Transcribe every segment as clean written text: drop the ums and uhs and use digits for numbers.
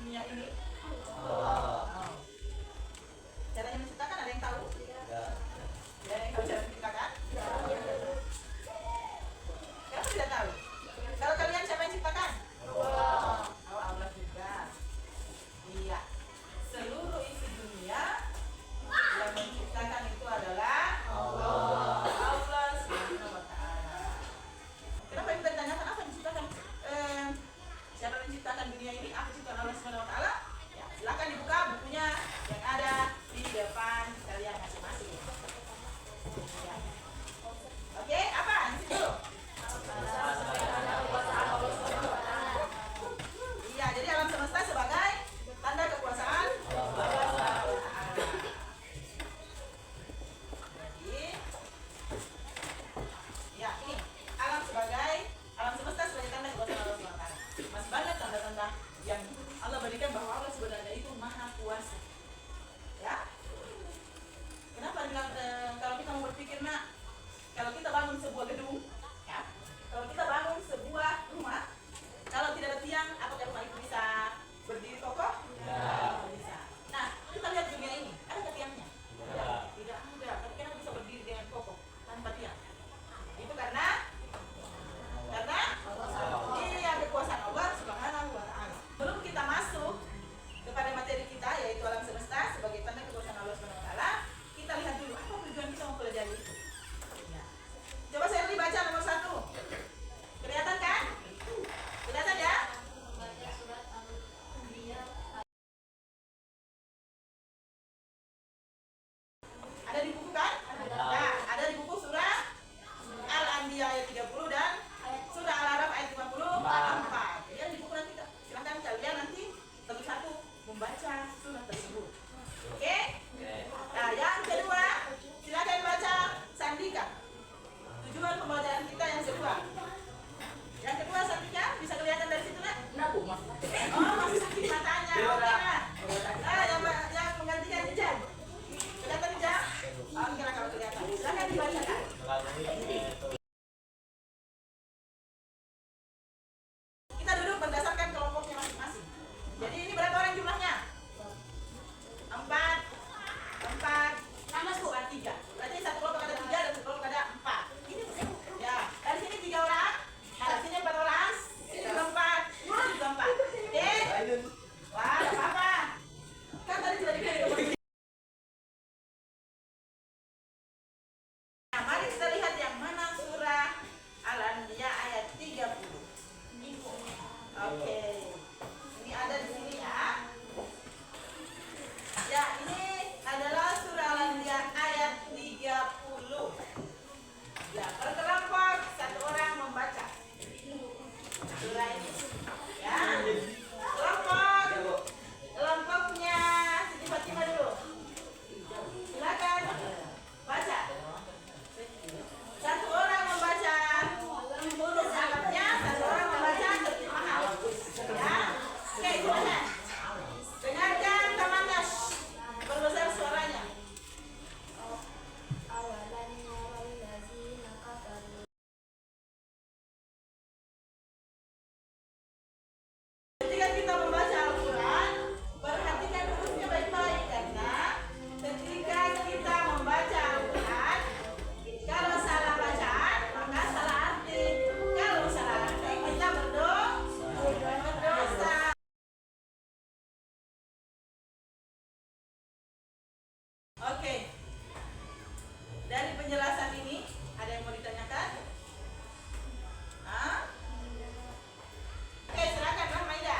dunia ini? Oh. Caranya menciptakan ada yang tahu? Ya. Ada yang tahu cara menciptakan? Ya. Kamu tidak tahu? Kalau kalian siapa yang ciptakan? Allah. Oh, Allah juga. Iya. Seluruh isi dunia yang menciptakan itu adalah Allah. Allah Subhanahu wa Ta'ala. Kenapa kita ditanyakan apa yang menciptakan? Siapa yang menciptakan dunia ini? Apa ciptaan Allah Subhanahu wa Ta'ala? Ya, silakan dibuka bukunya yang ada di depan kalian masing-masing. Ya. Oke, apa? Di situ. Iya, jadi alam semesta sebagai tanda kekuasaan Allah. Jadi, ya ini alam semesta sebagai tanda kekuasaan Allah. Masih banyak tanda-tanda yang Allah berikan bahwa Allah sebenarnya itu maha kuasa. Ya. Kenapa bilang kalau kita mau berpikir kalau kita bangun sebuah gedung, ya, kalau kita bangun sebuah rumah, kalau tidak ada tiang, apakah rumah itu bisa berdiri kokoh? Ya. Bisa. Nah, kita lihat dunia ini, ada tiangnya? Ya. Tidak ada. Tapi kenapa bisa berdiri dengan kokoh tanpa tiang? Itu karena iya kekuasaan Allah Subhanahu wa Ta'ala. Sebelum kita masuk kepada materi kita yaitu alam semesta sebagai tanda kekuasaan Allah Subhanahu wa Ta'ala, kita lihat dulu apa tujuan kita mempelajari itu. Ya. Coba saya baca nomor 1. Kelihatan kan? Kelihatan ya? Baca surat Al-Anbiya. Ada di buku kan? Nah, ada di buku surah Al-Anbiya ayat 30 dan surah Al-Araf ayat 54. Ya, di buku nanti silakan kalian nanti satu-satu membaca surah tersebut. Oke? Nah, yang kedua, silakan baca Sandika. Tujuan pembacaan kita yang kedua. Yang kedua Sandika, bisa kelihatan dari situ nak? Oh, masih sakit matanya. Oke nah. Yang menggantikan hijab. Kelihatan hijab? Oh, kira kalau kelihatan. Silakan dibacakan. Kita duduk berdasarkan kelompoknya masing-masing. Jadi ini berapa orang jumlahnya? 4 sama 3. Berarti satu kelompok ada 3 dan satu kelompok ada 4. Ini ya. Dari sini 3 orang. Nah, sini 4 orang. Sini juga 4. Sini juga 4. Oke? Wah, enggak apa-apa. Kan tadi sudah dipilih. Nah, mari kita lihat yang mana surah Al-Anbiya ayat 30. Oke. Ini ada di sini ya. Ya, ini adalah surah Al-Anbiya ayat 30. Ya, per kelompok 1 orang membaca surah ini. Ya. Kelompoknya Siti Fatimah dulu. Silakan baca. 1 orang membaca huruf Arabnya, 1 orang membaca terjemahan. Ya. Oke, gimana? Dengarkan temannya. Berbesar suaranya. Ketika kita membaca Al-Quran, perhatikan hurufnya baik-baik karena ketika kita membaca Al-Quran, kalau salah bacaan maka salah arti. Kalau salah arti kita berdosa. Oke. Dari penjelasan ini ada yang mau ditanyakan? Hah? Oke, silakan Rahmaida.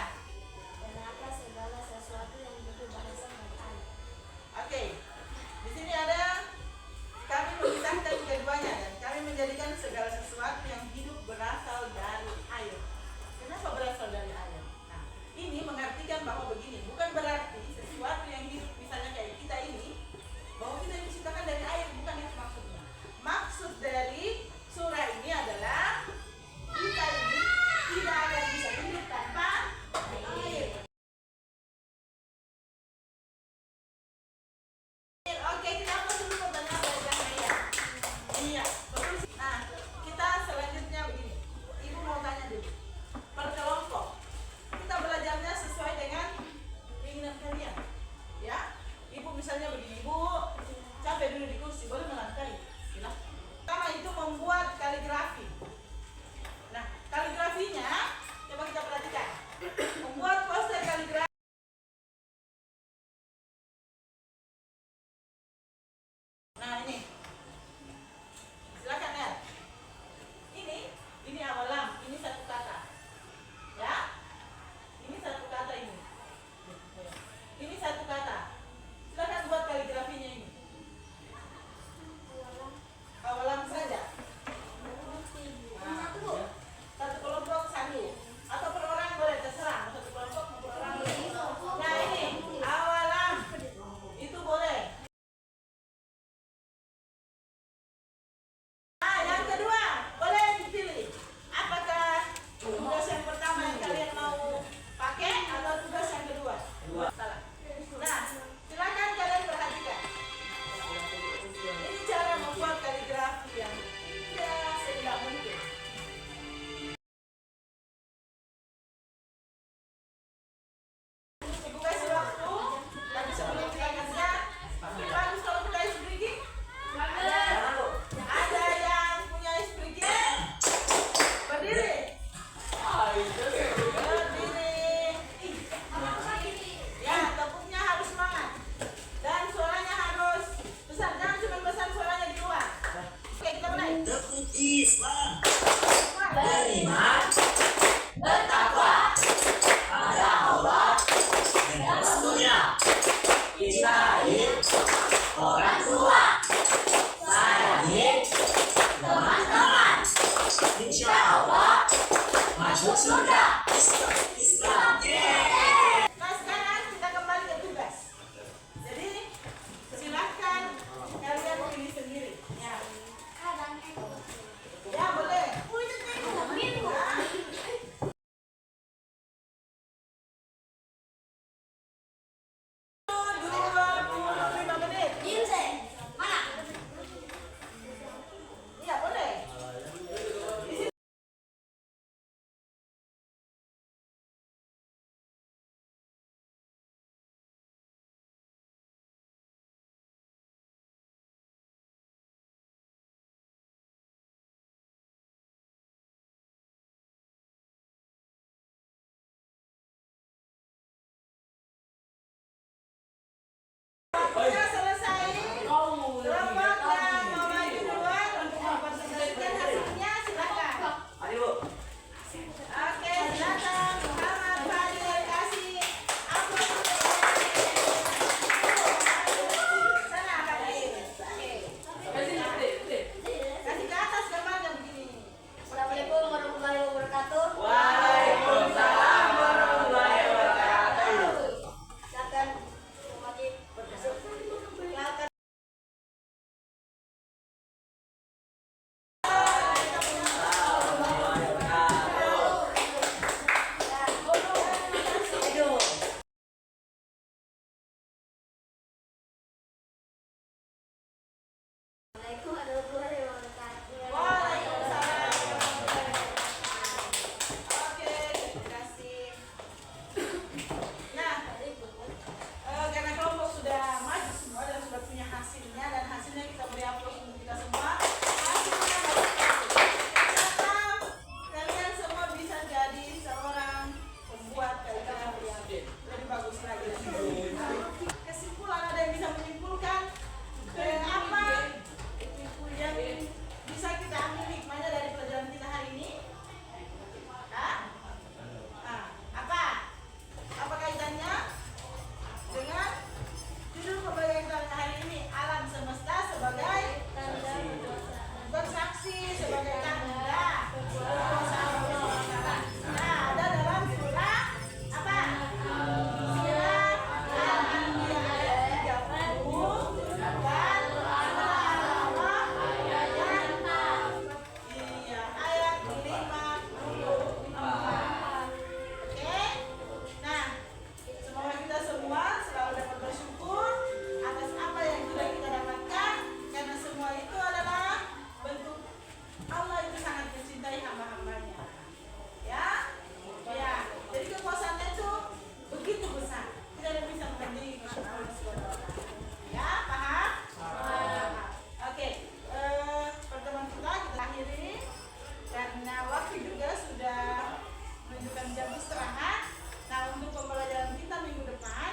jam istirahat. Nah, untuk pembelajaran kita minggu depan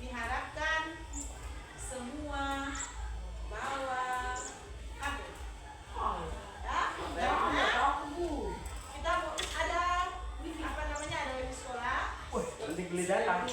diharapkan semua bawa HP. Ya, karena kita ada apa namanya, ada web sekolah. Nanti geli datang.